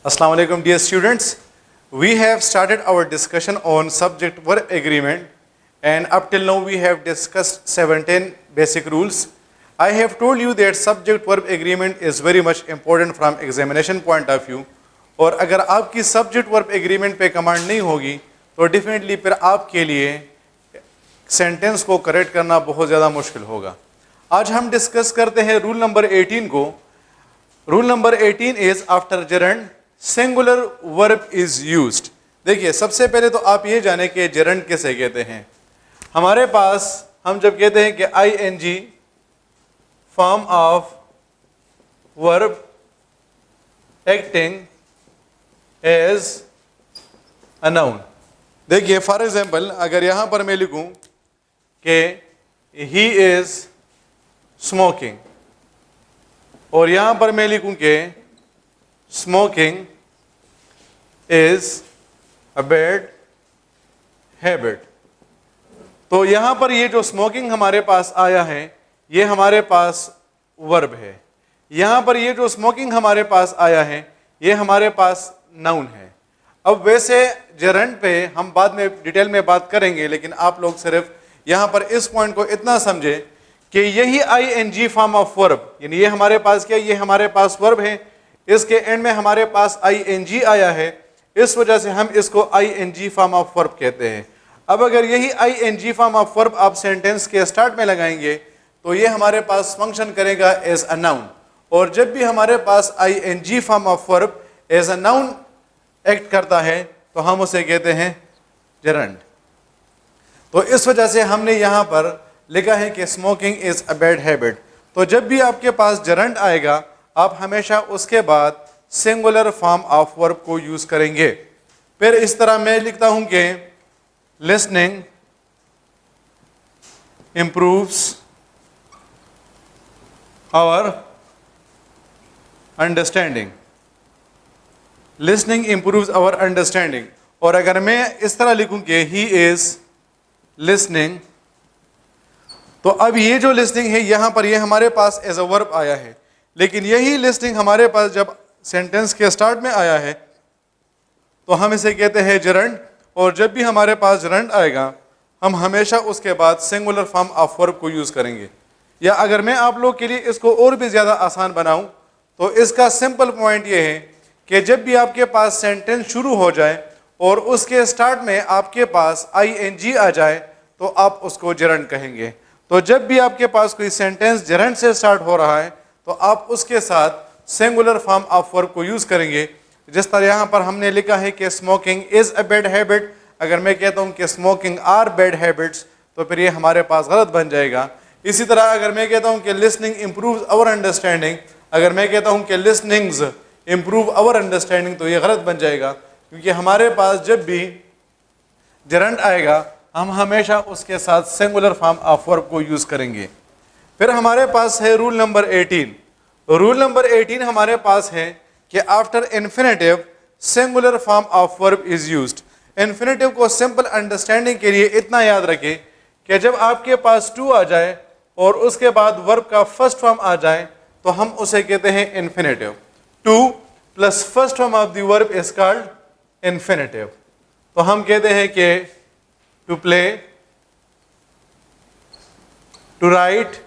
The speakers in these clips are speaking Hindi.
Assalamu alaikum dear students. We have started our discussion on subject verb agreement and up till now we have discussed 17 basic rules. I have told you that subject verb agreement is very much important from examination point of view और अगर आपकी subject verb agreement पे कमांड नहीं होगी तो डेफिनेटली फिर आपके लिए सेंटेंस को करेक्ट करना बहुत ज़्यादा मुश्किल होगा. आज हम डिस्कस करते हैं रूल नंबर 18 को. Rule number 18 is after gerund singular verb is used. देखिए सबसे पहले तो आप ये जाने कि जेरंड किसे कहते हैं. हमारे पास हम जब कहते हैं कि ing form of verb acting as a noun. देखिए फॉर एग्जांपल अगर यहां पर मैं लिखूं कि ही इज स्मोकिंग और यहां पर मैं लिखूं कि smoking is a bad habit, तो यहां पर ये जो स्मोकिंग हमारे पास आया है ये हमारे पास वर्ब है. यहां पर ये जो स्मोकिंग हमारे पास आया है ये हमारे पास नाउन है. अब वैसे जेरंड पे हम बाद में डिटेल में बात करेंगे, लेकिन आप लोग सिर्फ यहां पर इस पॉइंट को इतना समझे कि यही ing फॉर्म ऑफ वर्ब, यानी ये हमारे पास क्या, ये हमारे पास वर्ब है, इसके एंड में हमारे पास ing आया है, इस वजह से हम इसको ing फॉर्म ऑफ वर्ब कहते हैं. अब अगर यही ing फॉर्म ऑफ वर्ब आप सेंटेंस के स्टार्ट में लगाएंगे तो ये हमारे पास फंक्शन करेगा एज अ नाउन, और जब भी हमारे पास ing form of verb as a noun act करता है तो हम उसे कहते हैं जेरंड. तो इस वजह से हमने यहां पर लिखा है कि smoking is a bad habit. तो जब भी आपके पास जेरंड आएगा आप हमेशा उसके बाद सिंगुलर फॉर्म ऑफ वर्ब को यूज करेंगे. फिर इस तरह मैं लिखता हूं कि listening improves our understanding. Listening improves our understanding. और अगर मैं इस तरह लिखूं कि ही इज लिसनिंग, तो अब ये जो लिसनिंग है यहां पर ये हमारे पास एज अ वर्ब आया है, लेकिन यही लिसनिंग हमारे पास जब सेंटेंस के स्टार्ट में आया है तो हम इसे कहते हैं जेरंड. और जब भी हमारे पास जेरंड आएगा हम हमेशा उसके बाद सिंगुलर फॉर्म ऑफ वर्ब को यूज करेंगे. या अगर मैं आप लोग के लिए इसको और भी ज्यादा आसान बनाऊं तो इसका सिंपल पॉइंट ये है कि जब भी आपके पास सेंटेंस शुरू हो जाए और उसके स्टार्ट में आपके पास ing आ जाए तो आप उसको जेरंड कहेंगे. तो जब भी आपके पास कोई सेंटेंस जेरंड से स्टार्ट हो रहा है तो आप उसके साथ सिंगुलर फॉर्म ऑफ वर्ब को यूज करेंगे. जिस तरह यहाँ पर हमने लिखा है कि smoking is a bad habit, अगर मैं कहता हूँ कि स्मोकिंग आर बैड हैबिट्स तो फिर ये हमारे पास गलत बन जाएगा. इसी तरह अगर मैं कहता हूँ कि लिसनिंग इंप्रूव्स आवर अंडरस्टैंडिंग, अगर मैं कहता हूँ कि लिसनिंग्स इंप्रूव आवर अंडरस्टैंडिंग तो ये गलत बन जाएगा, क्योंकि हमारे पास जब भी जेरंड आएगा हम हमेशा उसके साथ सिंगुलर फॉर्म ऑफ वर्ब को यूज करेंगे. फिर हमारे पास है रूल नंबर 18. रूल नंबर 18 हमारे पास है कि after infinitive singular form of verb is used. Infinitive को सिंपल अंडरस्टैंडिंग के लिए इतना याद रखें कि जब आपके पास टू आ जाए और उसके बाद वर्ब का फर्स्ट फॉर्म आ जाए तो हम उसे कहते हैं infinitive. To plus first form of the verb is called infinitive. तो हम कहते हैं कि टू प्ले, टू राइट.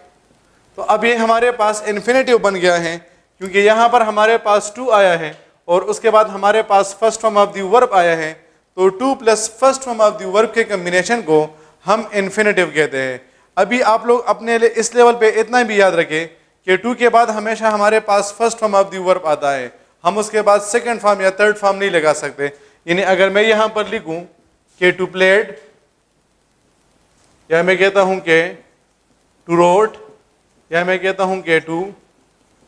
तो अब ये हमारे पास इन्फिनेटिव बन गया है क्योंकि यहां पर हमारे पास टू आया है और उसके बाद हमारे पास first form of the verb आया है. तो to plus first form of the verb के कॉम्बिनेशन को हम इन्फिनेटिव कहते हैं. अभी आप लोग अपने लिए इस लेवल पे इतना भी याद रखें कि टू के बाद हमेशा हमारे पास first form of the verb आता है, हम उसके बाद सेकंड फॉर्म या थर्ड फॉर्म नहीं लगा सकते. यानी अगर मैं यहां पर लिखूं कि टू प्लेड, या मैं कहता हूं कि टू रोट, या मैं कहता हूं कि टू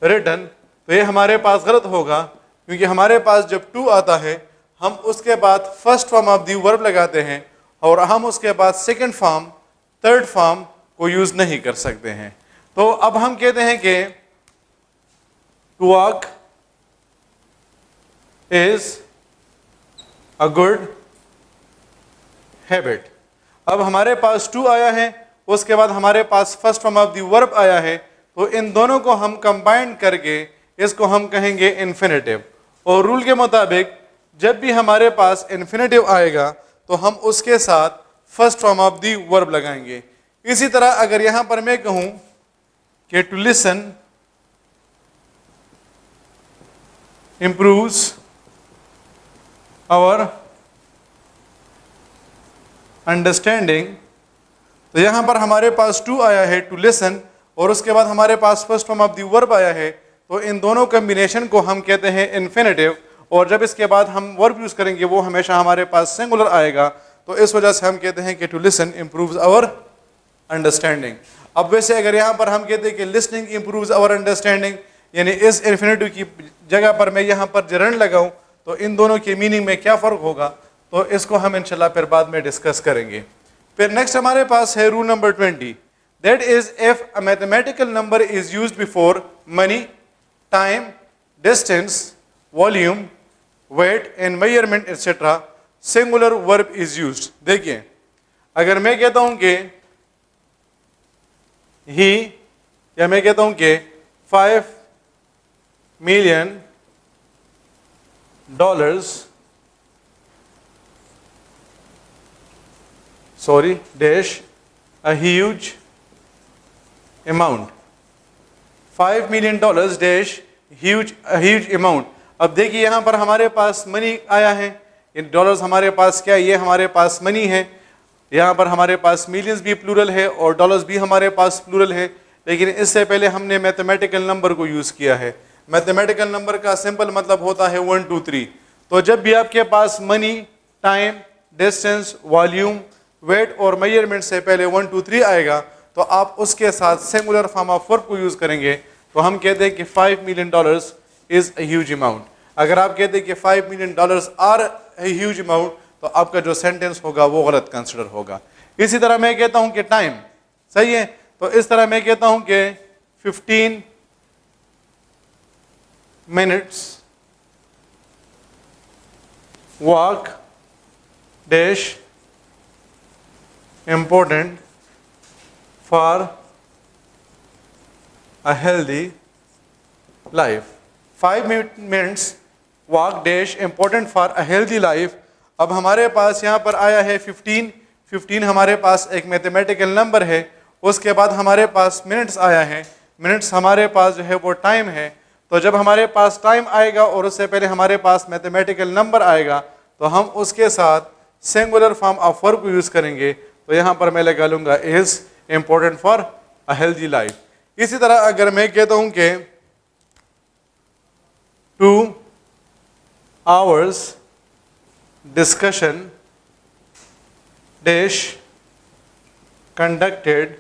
रिटन, तो ये हमारे पास गलत होगा, क्योंकि हमारे पास जब टू आता है हम उसके बाद first form of the verb लगाते हैं और हम उसके बाद सेकंड फॉर्म थर्ड फॉर्म को यूज नहीं कर सकते हैं. तो अब हम कहते हैं कि to walk is a good habit. अब हमारे पास टू आया है, उसके बाद हमारे पास first form of the verb आया है, तो इन दोनों को हम कंबाइन करके इसको हम कहेंगे इन्फिनेटिव. और रूल के मुताबिक जब भी हमारे पास इन्फिनेटिव आएगा तो हम उसके साथ first form of the verb लगाएंगे। इसी तरह अगर यहां पर मैं कहूं कि to listen improves our understanding, तो यहां पर हमारे पास टू आया है टू लिसन और उसके बाद हमारे पास first form of the verb आया है, तो इन दोनों कॉम्बिनेशन को हम कहते हैं इन्फिनेटिव। और जब इसके बाद हम वर्ब यूज करेंगे वो हमेशा हमारे पास सिंगुलर आएगा, तो इस वजह से हम कहते हैं कि to listen improves our understanding. अब वैसे अगर यहाँ पर हम कहते हैं कि लिसनिंग इम्प्रूव्स आवर अंडरस्टैंडिंग, यानी इस इन्फिनेटिव की जगह पर मैं यहाँ पर जरंड लगाऊं तो इन दोनों के मीनिंग में क्या फ़र्क होगा, तो इसको हम इंशाल्लाह फिर बाद में डिस्कस करेंगे। फिर नेक्स्ट हमारे पास है rule number 20, that is if a mathematical number is used before money, time, distance, volume, weight and measurement etcetera, singular verb is used. देखिए अगर मैं कहता हूं कि ही, या मैं कहता हूं कि $5 million dash a huge amount, $5 million dash a huge amount। अब देखिए यहाँ पर हमारे पास मनी आया है, इन डॉलर्स हमारे पास क्या, ये हमारे पास मनी है। यहाँ पर हमारे पास मिलियंस भी प्लूरल है और डॉलर्स भी हमारे पास प्लूरल है, लेकिन इससे पहले हमने मैथमेटिकल नंबर को यूज़ किया है। मैथमेटिकल नंबर का सिंपल मतलब होता है 1 2 3। तो जब भी आपके पास money, time, distance, volume, weight और मेजरमेंट से पहले 1 2 3 आएगा तो आप उसके साथ सिंगुलर फॉर्म ऑफ वर्ब को यूज़ करेंगे। तो हम कहते हैं कि $5 million is a huge amount. अगर आप कहते हैं कि $5 million are a huge amount, तो आपका जो सेंटेंस होगा वो गलत कंसिडर होगा। इसी तरह मैं कहता हूँ कि टाइम, सही है, तो इस तरह मैं कहता हूं कि 15 minutes walk dash important for a healthy life। 5 minutes walk dash important for a healthy life। अब हमारे पास यहाँ पर आया है 15 हमारे पास एक मैथमेटिकल नंबर है, उसके बाद हमारे पास मिनट्स आया है, मिनट्स हमारे पास जो है वो टाइम है। तो जब हमारे पास टाइम आएगा और उससे पहले हमारे पास मैथमेटिकल नंबर आएगा तो हम उसके साथ सिंगुलर फॉर्म ऑफ वर्ब को यूज़ करेंगे। तो यहाँ पर मैं लगा लूँगा is important for a healthy life. इसी तरह अगर मैं कहता हूँ कि 2 hours discussion dash conducted,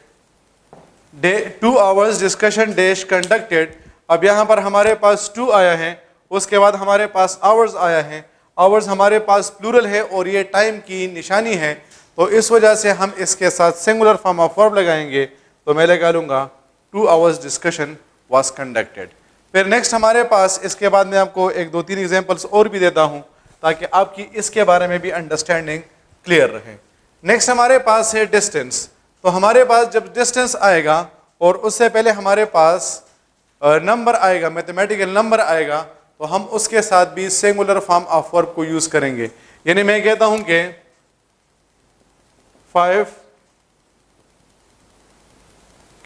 2 hours discussion dash conducted। अब यहाँ पर हमारे पास 2 आया है, उसके बाद हमारे पास आवर्स आया है, आवर्स हमारे पास प्लूरल है और ये टाइम की निशानी है, तो इस वजह से हम इसके साथ सिंगुलर फॉर्म ऑफ वर्ब लगाएंगे। तो मैं लगा लूँगा 2 hours डिस्कशन वाज कंडक्टेड। फिर नेक्स्ट हमारे पास इसके बाद मैं आपको 1 2 3 एग्जाम्पल्स और भी देता हूँ ताकि आपकी इसके बारे में भी अंडरस्टैंडिंग क्लियर रहे। नेक्स्ट हमारे पास है डिस्टेंस। तो हमारे पास जब डिस्टेंस आएगा और उससे पहले हमारे पास नंबर आएगा, मैथमेटिकल नंबर आएगा, तो हम उसके साथ भी सिंगुलर फॉर्म ऑफ वर्ब को यूज़ करेंगे। यानी मैं कहता हूं कि 5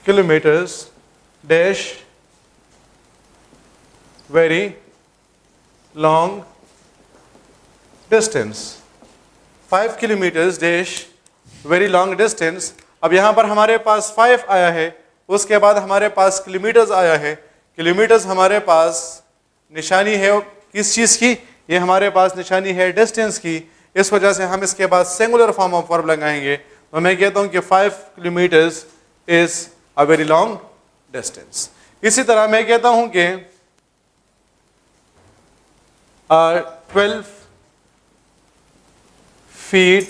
kilometres dash very long distance, 5 kilometres dash very long distance. अब यहाँ पर हमारे पास 5 आया है, उसके बाद हमारे पास किलोमीटर्स आया है। किलोमीटर्स हमारे पास निशानी है किस चीज़ की, ये हमारे पास निशानी है डिस्टेंस की, इस वजह से हम इसके बाद सिंगुलर फॉर्म ऑफ वर्ब लगाएंगे। तो मैं कहता हूँ कि 5 kilometres is a very long distance. इसी तरह मैं कहता हूँ कि 12 feet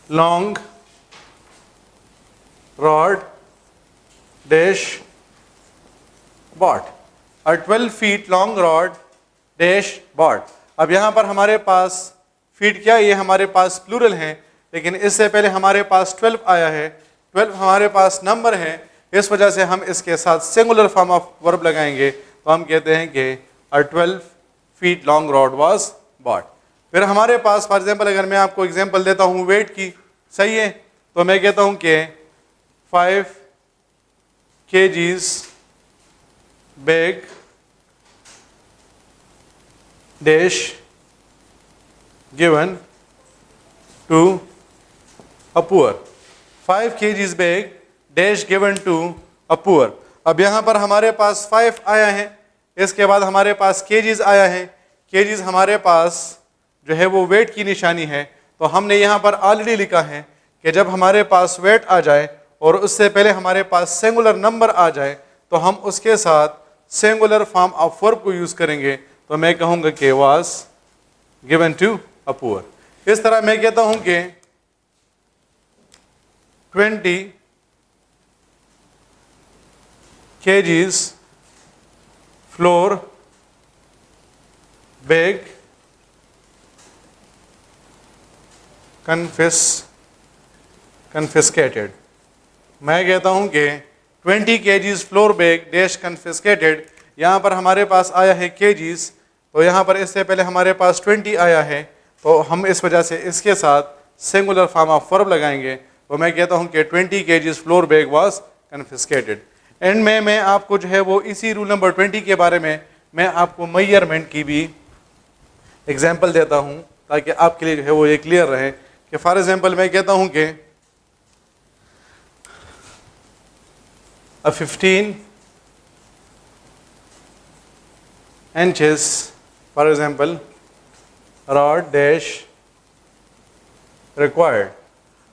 long rod dash bought, a 12 feet long rod dash bought। अब यहाँ पर हमारे पास फीट क्या है, ये हमारे पास प्लूरल है, लेकिन इससे पहले हमारे पास 12 आया है, 12 हमारे पास नंबर है, इस वजह से हम इसके साथ सिंगुलर फॉर्म ऑफ वर्ब लगाएंगे। तो हम कहते हैं कि a 12 feet long rod was bought. फिर हमारे पास फॉर एग्जाम्पल अगर मैं आपको एग्जाम्पल देता हूँ वेट की, सही है, तो मैं कहता हूँ कि 5 kgs bag dash given to a poor. 5 kgs bag dash given to a poor. अब यहाँ पर हमारे पास 5 आया है, इसके बाद हमारे पास kgs आया है, kgs हमारे पास जो है वो वेट की निशानी है, तो हमने यहाँ पर ऑलरेडी लिखा है कि जब हमारे पास वेट आ जाए और उससे पहले हमारे पास सिंगुलर नंबर आ जाए तो हम उसके साथ सिंगुलर फॉर्म ऑफ वर्ब को यूज़ करेंगे। तो मैं कहूँगा कि was given to a poor. इस तरह मैं कहता हूँ कि 20 kgs फ्लोर बैग confiscated. मैं कहता हूं कि 20 kgs floor bag dash confiscated, यहाँ पर हमारे पास आया है kgs, तो यहाँ पर इससे पहले हमारे पास 20 आया है, तो हम इस वजह से इसके साथ सिंगुलर फॉर्म ऑफ वर्ब लगाएंगे। तो मैं कहता हूं कि 20 kgs floor bag was confiscated. And में मैं आपको जो है वो इसी रूल नंबर 20 के बारे में मैं आपको मेजरमेंट की भी एग्जाम्पल देता हूं ताकि आपके लिए जो है वो ये क्लियर रहे कि फॉर एग्जाम्पल मैं कहता हूं कि a 15 inches for example rod dash required.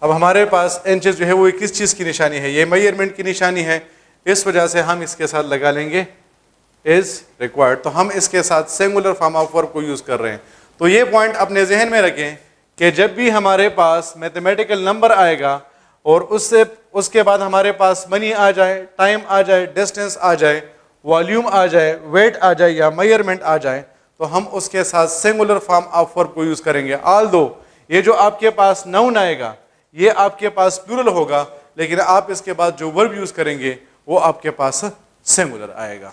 अब हमारे पास इंचेस जो है वो किस चीज़ की निशानी है, ये मेजरमेंट की निशानी है, इस वजह से हम इसके साथ लगा लेंगे इज रिक्वायर्ड। तो हम इसके साथ सिंगुलर फॉर्म ऑफ वर्ब को यूज़ कर रहे हैं। तो ये पॉइंट अपने जहन में रखें कि जब भी हमारे पास मैथमेटिकल नंबर आएगा और उसके बाद हमारे पास मनी आ जाए, टाइम आ जाए, डिस्टेंस आ जाए, वॉल्यूम आ जाए, वेट आ जाए या मेजरमेंट आ जाए, तो हम उसके साथ सिंगुलर फॉर्म ऑफ वर्ब को यूज़ करेंगे। ऑल दो ये जो आपके पास नाउन आएगा ये आपके पास प्लूरल होगा, लेकिन आप इसके बाद जो वर्ब यूज़ करेंगे वो आपके पास सिंगुलर आएगा।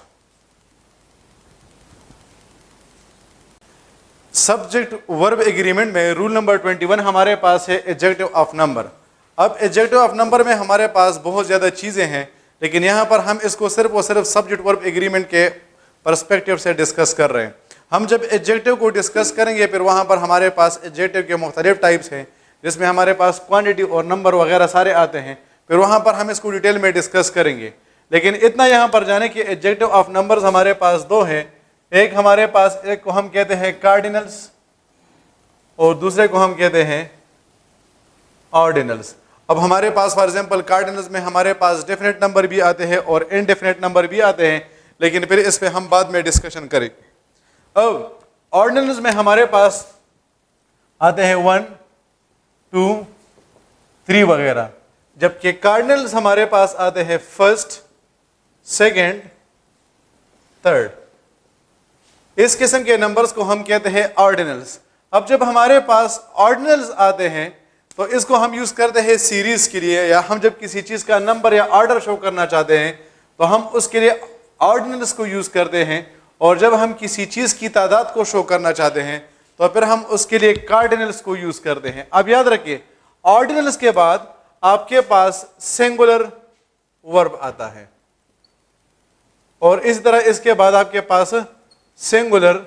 सब्जेक्ट वर्ब एग्रीमेंट में रूल नंबर 21 हमारे पास है एडजेक्टिव ऑफ नंबर। अब एडजेक्टिव ऑफ नंबर में हमारे पास बहुत ज़्यादा चीज़ें हैं, लेकिन यहाँ पर हम इसको सिर्फ और सिर्फ सब्जेक्ट वर्ब एग्रीमेंट के पर्सपेक्टिव से डिस्कस कर रहे हैं। हम जब एडजेक्टिव को डिस्कस करेंगे फिर वहाँ पर हमारे पास एडजेक्टिव के मुख्तलिफ टाइप्स हैं, जिसमें हमारे पास क्वांटिटी और नंबर वगैरह सारे आते हैं, फिर वहाँ पर हम इसको डिटेल में डिस्कस करेंगे। लेकिन इतना यहाँ पर जाने कि एडजेक्टिव ऑफ नंबर्स हमारे पास दो हैं। एक हमारे पास, एक को हम कहते हैं कार्डिनल्स और दूसरे को हम कहते हैं ऑर्डिनल्स। अब हमारे पास फॉर एग्जांपल कार्डिनल्स में हमारे पास डेफिनेट नंबर भी आते हैं और इनडेफिनेट नंबर भी आते हैं, लेकिन फिर इस पे हम बाद में डिस्कशन करें। अब ऑर्डिनल्स में हमारे पास आते हैं 1, 2, 3 वगैरह, जबकि कार्डिनल्स हमारे पास आते हैं फर्स्ट, सेकेंड, थर्ड। इस किस्म के नंबर्स को हम कहते हैं ऑर्डिनल्स। अब जब हमारे पास ऑर्डिनल्स आते हैं तो इसको हम यूज करते हैं सीरीज के लिए, या हम जब किसी चीज का नंबर या ऑर्डर शो करना चाहते हैं तो हम उसके लिए ऑर्डिनल्स को यूज करते हैं, और जब हम किसी चीज की तादाद को शो करना चाहते हैं तो फिर हम उसके लिए कार्डिनल्स को यूज करते हैं। अब याद रखिए ऑर्डिनल्स के बाद आपके पास सिंगुलर वर्ब आता है और इस तरह इसके बाद आपके पास सिंगुलर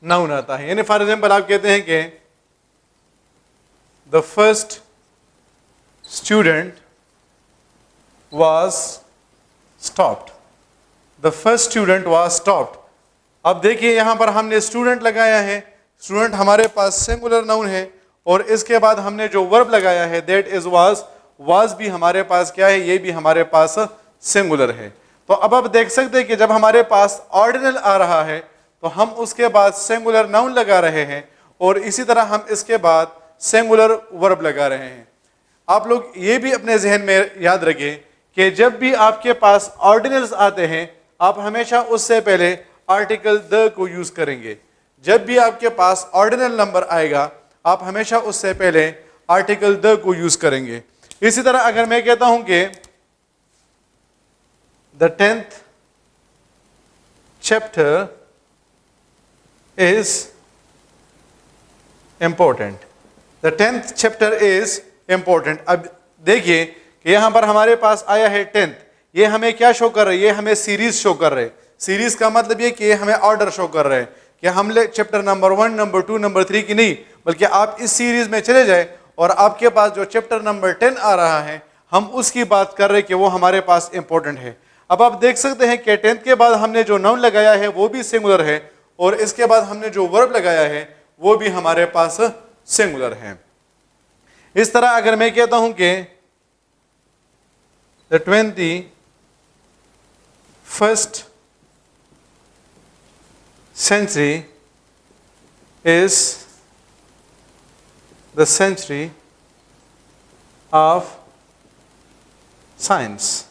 नाउन आता है। यानी फॉर एग्जांपल आप कहते हैं कि the first student was stopped, the first student was stopped. अब देखिए यहां पर हमने स्टूडेंट लगाया है, स्टूडेंट हमारे पास सिंगुलर नाउन है, और इसके बाद हमने जो वर्ब लगाया है दैट इज वाज भी हमारे पास क्या है, ये भी हमारे पास सिंगुलर है। तो अब आप देख सकते हैं कि जब हमारे पास ऑर्डिनल आ रहा है तो हम उसके बाद सिंगुलर नाउन लगा रहे हैं, और इसी तरह हम इसके बाद सिंगुलर वर्ब लगा रहे हैं। आप लोग ये भी अपने जहन में याद रखें कि जब भी आपके पास ऑर्डिनल्स आते हैं आप हमेशा उससे पहले आर्टिकल द को यूज करेंगे। जब भी आपके पास ऑर्डिनल नंबर आएगा आप हमेशा उससे पहले आर्टिकल द को यूज करेंगे। इसी तरह अगर मैं कहता हूं कि the 10th chapter is important. The 10th chapter is important. अब देखिए कि यहाँ पर हमारे पास आया है 10th. ये हमें क्या शो कर रहे हैं? ये हमें सीरीज शो कर रहे हैं. सीरीज का मतलब ये कि ये हमें ऑर्डर शो कर रहे हैं कि हम ले चैप्टर नंबर 1, नंबर 2, नंबर 3 की नहीं, बल्कि आप इस सीरीज में चले जाए और आपके पास जो चैप्टर नंबर 10 आ रहा है हम उसकी बात कर रहे हैं कि वो हमारे पास इंपॉर्टेंट है. अब आप देख सकते हैं कि 10th के बाद हमने जो नाउन लगाया है वो भी सिंगुलर है और इसके बाद हमने जो वर्ब लगाया है वो भी हमारे पास सिंगुलर है. इस तरह अगर मैं कहता हूं कि the 21st century is the century of science.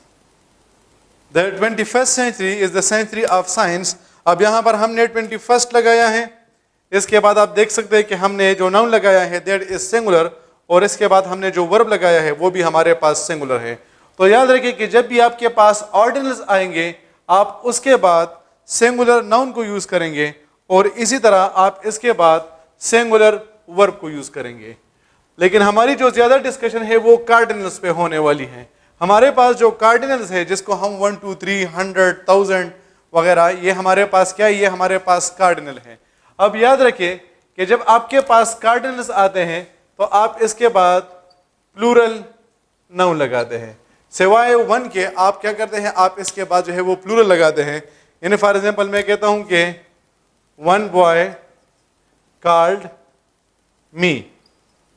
The 21st century is the century of science. अब यहां पर हमने 21st लगाया है. इसके बाद आप देख सकते हैं कि हमने जो नाउन लगाया है दैट इज सिंगुलर और इसके बाद हमने जो वर्ब लगाया है वो भी हमारे पास सिंगुलर है. तो याद रखिए कि जब भी आपके पास ऑर्डिनल्स आएंगे आप उसके बाद सिंगुलर नाउन को यूज करेंगे और इसी तरह आप इसके बाद सिंगुलर वर्ब को यूज करेंगे. लेकिन हमारी जो ज्यादा डिस्कशन है वो कार्डिनल्स पे होने वाली है. हमारे पास जो कार्डिनल्स है जिसको हम 1, 2, 3, 100, 1000 वगैरह, ये हमारे पास क्या है? ये हमारे पास कार्डिनल है. अब याद रखिए कि जब आपके पास कार्डिनल्स आते हैं तो आप इसके बाद प्लूरल नाउन लगाते हैं. सिवाय 1 के आप क्या करते हैं? आप इसके बाद जो है वो प्लूरल लगाते हैं. यानी फॉर एग्जांपल मैं कहता हूं कि 1 बॉय कॉल्ड मी.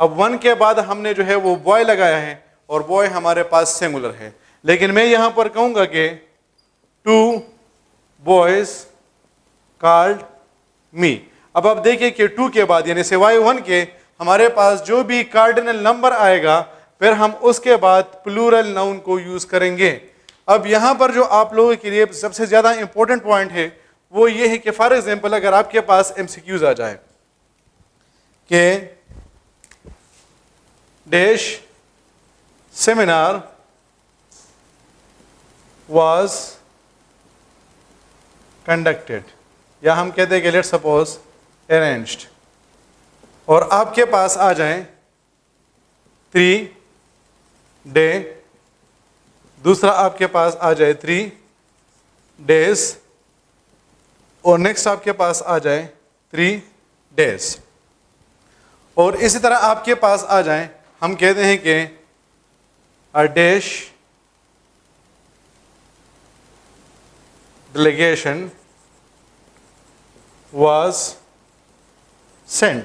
अब 1 के बाद हमने जो है वो बॉय लगाया है और बॉय हमारे पास सिंगुलर है. लेकिन मैं यहां पर कहूंगा कि 2 बॉयज कॉल्ड मी. अब आप देखिए कि 2 के बाद यानी सिवाय 1 के हमारे पास जो भी कार्डिनल नंबर आएगा फिर हम उसके बाद प्लूरल नाउन को यूज करेंगे. अब यहां पर जो आप लोगों के लिए सबसे ज्यादा इंपॉर्टेंट पॉइंट है वो ये है कि फॉर एग्जांपल अगर आपके पास एमसीक्यूज आ जाए कि डैश सेमिनार वाज कंडक्टेड, या हम कहते हैं कि लेट्स सपोज अरेंज्ड, और आपके पास आ जाए 3 डे, दूसरा आपके पास आ जाए 3 डेज और नेक्स्ट आपके पास आ जाए 3 डेज और इसी तरह आपके पास आ जाए, हम कहते हैं कि a dash delegation was sent.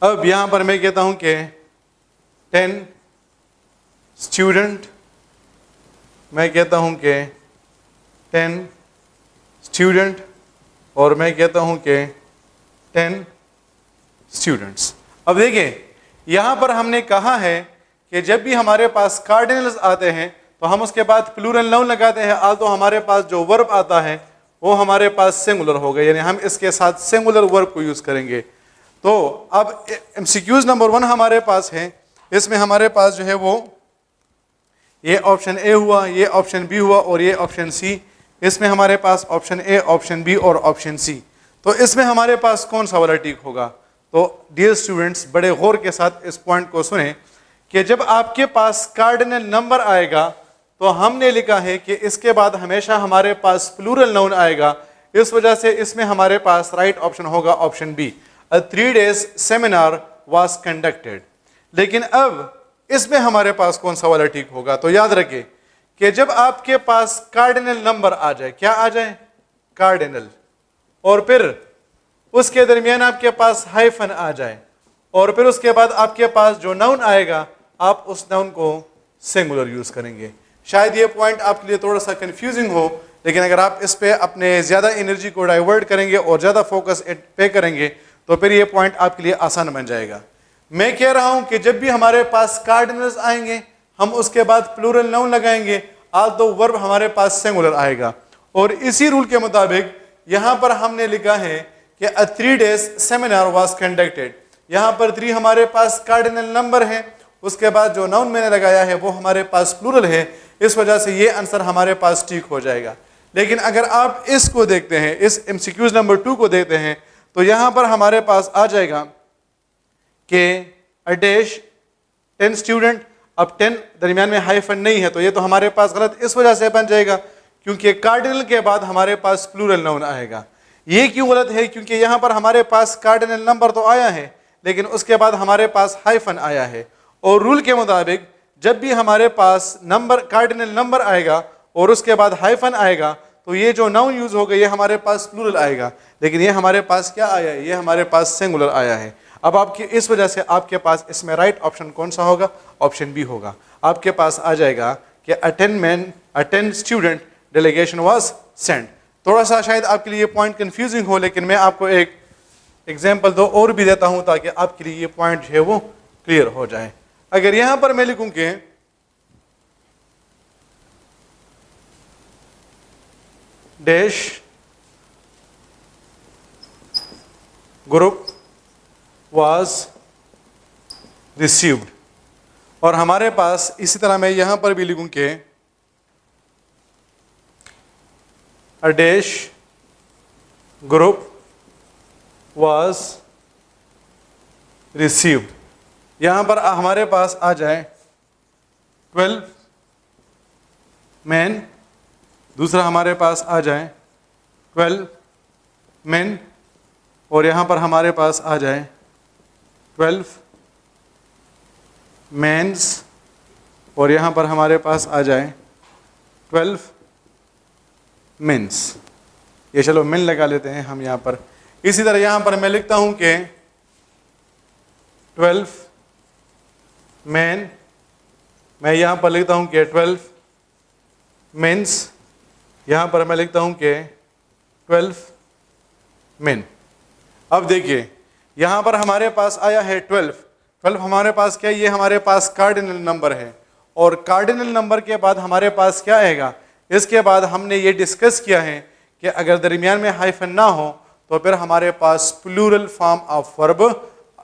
अब यहां पर मैं कहता हूं कि 10 स्टूडेंट, मैं कहता हूं कि 10 स्टूडेंट और मैं कहता हूं कि 10 स्टूडेंट्स. अब देखिए यहां पर हमने कहा है कि जब भी हमारे पास कार्डिनल्स आते हैं तो हम उसके बाद प्लूरल नाउन लगाते हैं. तो हमारे पास जो वर्ब आता है वो हमारे पास सिंगुलर हो गया, यानी हम इसके साथ सिंगुलर वर्ब को यूज करेंगे. तो अब एमसीक्यूज नंबर 1 हमारे पास है. इसमें हमारे पास जो है वो ये ऑप्शन ए हुआ, ये ऑप्शन बी हुआ और ये ऑप्शन सी. इसमें हमारे पास ऑप्शन ए, ऑप्शन बी और ऑप्शन सी. तो इसमें हमारे पास कौन सा वाला टिक होगा? तो डियर स्टूडेंट्स बड़े गौर के साथ इस पॉइंट को सुने कि जब आपके पास कार्डिनल नंबर आएगा तो हमने लिखा है कि इसके बाद हमेशा हमारे पास प्लूरल नाउन आएगा. इस वजह से इसमें हमारे पास राइट ऑप्शन होगा option B, a 3 days seminar was conducted. लेकिन अब इसमें हमारे पास कौन सा वाला ठीक होगा? तो याद रखिए कि जब आपके पास कार्डिनल नंबर आ जाए, क्या आ जाए? कार्डिनल, और फिर उसके दरमियान आपके पास हाइफन आ जाए और फिर उसके बाद आपके पास जो नाउन आएगा आप उस नाउन को सिंगुलर यूज करेंगे. शायद ये पॉइंट आपके लिए थोड़ा सा कंफ्यूजिंग हो, लेकिन अगर आप इस पे अपने ज़्यादा एनर्जी को डाइवर्ट करेंगे और ज़्यादा फोकस पे करेंगे तो फिर ये पॉइंट आपके लिए आसान बन जाएगा. मैं कह रहा हूं कि जब भी हमारे पास कार्डिनल्स आएंगे हम उसके बाद प्लूरल नाउन लगाएंगे, तो वर्ब हमारे पास सिंगुलर आएगा. और इसी रूल के मुताबिक यहां पर हमने लिखा है कि अ 3 days सेमिनार वाज कंडक्टेड. यहां पर 3 हमारे पास कार्डिनल नंबर है, उसके बाद जो नाउन मैंने लगाया है वो हमारे पास प्लूरल है. इस वजह से ये आंसर हमारे पास ठीक हो जाएगा. लेकिन अगर आप इसको देखते हैं, इस एमसीक्यूज नंबर 2 को देखते हैं, तो यहाँ पर हमारे पास आ जाएगा कि अ डैश 10 स्टूडेंट। अब 10 दरमियान में हाइफन नहीं है तो ये तो हमारे पास गलत इस वजह से बन जाएगा क्योंकि कार्डिनल के बाद हमारे पास प्लूरल नाउन आएगा। ये क्यों गलत है? क्योंकि यहाँ पर हमारे पास कार्डिनल नंबर तो आया है लेकिन उसके बाद हमारे पास हाइफन आया है, और रूल के मुताबिक जब भी हमारे पास नंबर कार्डिनल नंबर आएगा और उसके बाद हाइफन आएगा तो ये जो नाउन यूज होगा ये हमारे पास प्लूरल आएगा, लेकिन ये हमारे पास क्या आया है? ये हमारे पास सिंगुलर आया है। अब आपकी इस वजह से आपके पास इसमें राइट ऑप्शन कौन सा होगा? ऑप्शन बी होगा। आपके पास आ जाएगा कि a 10 student delegation was sent. थोड़ा सा शायद आपके लिए पॉइंट कंफ्यूजिंग हो, लेकिन मैं आपको एक एग्जाम्पल दो और भी देता हूं ताकि आपके लिए ये पॉइंट जो है वो क्लियर हो जाए। अगर यहां पर मैं लिखूं कि डैश ग्रुप वाज रिसीव्ड, और हमारे पास इसी तरह मैं यहां पर भी लिखूं कि a dash group was received, यहां पर हमारे पास आ जाए 12 मैन, दूसरा हमारे पास आ जाए 12 मेन, और यहाँ पर हमारे पास आ जाए 12 मेंस, और यहाँ पर हमारे पास आ जाए 12 मेंस। ये चलो मेन लगा लेते हैं हम यहाँ पर। इसी तरह यहाँ पर मैं लिखता हूँ कि 12 मेन, मैं यहाँ पर लिखता हूँ कि 12 मेंस, यहाँ पर मैं लिखता हूँ कि 12 मेन। अब देखिए यहाँ पर हमारे पास आया है 12 हमारे पास क्या है? ये हमारे पास कार्डिनल नंबर है, और कार्डिनल नंबर के बाद हमारे पास क्या आएगा? इसके बाद हमने ये डिस्कस किया है कि अगर दरमियान में हाइफन ना हो तो फिर हमारे पास plural form of verb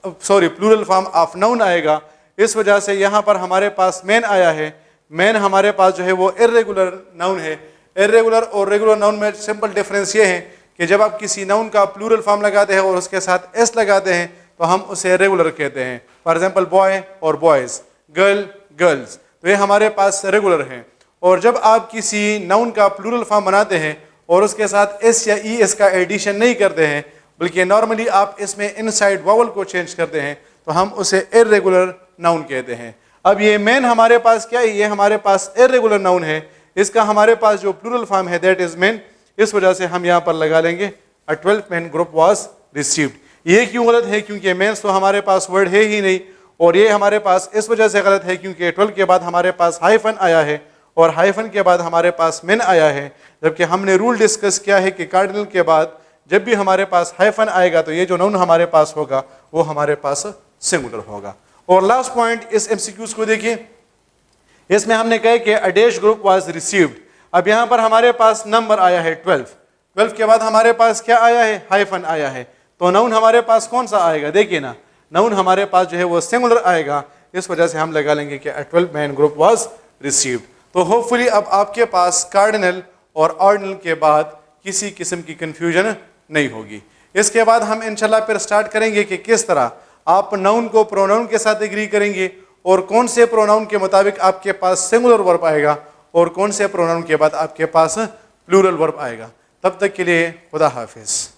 plural form of noun आएगा। इस वजह से यहाँ पर हमारे पास मैन आया है। मैन हमारे पास जो है वो इर्रेगुलर नाउन है। इर्रेगुलर और रेगुलर नाउन में सिंपल डिफरेंस ये है कि जब आप किसी नाउन का प्लूरल फॉर्म लगाते हैं और उसके साथ एस लगाते हैं तो हम उसे रेगुलर कहते हैं। फॉर एग्जांपल बॉय और बॉयज़, गर्ल गर्ल्स, तो ये हमारे पास रेगुलर हैं। और जब आप किसी नाउन का प्लूरल फॉर्म बनाते हैं और उसके साथ एस या ई एस का एडिशन नहीं करते हैं बल्कि नॉर्मली आप इसमें इनसाइड वावल को चेंज करते हैं तो हम उसे इर्रेगुलर नाउन कहते हैं। अब ये मैन हमारे पास क्या है? ये हमारे पास इर्रेगुलर नाउन है। इसका हमारे पास जो प्लूरल फॉर्म है दैट इज मैन। इस वजह से हम यहाँ पर लगा लेंगे अ 12 मैन ग्रुप वाज रिसीव्ड। ये क्यों गलत है? क्योंकि मेंस तो हमारे पास वर्ड है ही नहीं, और ये हमारे पास इस वजह से गलत है क्योंकि 12 के बाद हमारे पास हाइफन आया है और हाइफन के बाद हमारे पास मेन आया है, जबकि हमने रूल डिस्कस किया है कि कार्डिनल के बाद जब भी हमारे पास हाइफन आएगा तो ये जो नाउन हमारे पास होगा वो हमारे पास सिंगुलर होगा। और लास्ट पॉइंट इस एमसीक्यूज को देखिए, इसमें हमने कहा कि a dash group was received. अब यहाँ पर हमारे पास नंबर आया है 12 के बाद हमारे पास क्या आया है? हाइफन आया है। तो नाउन हमारे पास कौन सा आएगा? देखिए ना, नाउन हमारे पास जो है वो सिंगुलर आएगा। इस वजह से हम लगा लेंगे कि अ 12 मैन ग्रुप वाज रिसीव्ड। तो होपफुली अब आपके पास कार्डिनल और ऑर्डिनल के बाद किसी किस्म की कंफ्यूजन नहीं होगी। इसके बाद हम इंशाल्लाह फिर स्टार्ट करेंगे कि किस तरह आप नाउन को प्रोनाउन के साथ एग्री करेंगे और कौन से प्रोनाउन के मुताबिक आपके पास सिंगुलर वर्ब आएगा और कौन से प्रोनाउन के बाद आपके पास प्लूरल वर्ब आएगा। तब तक के लिए खुदा हाफिज।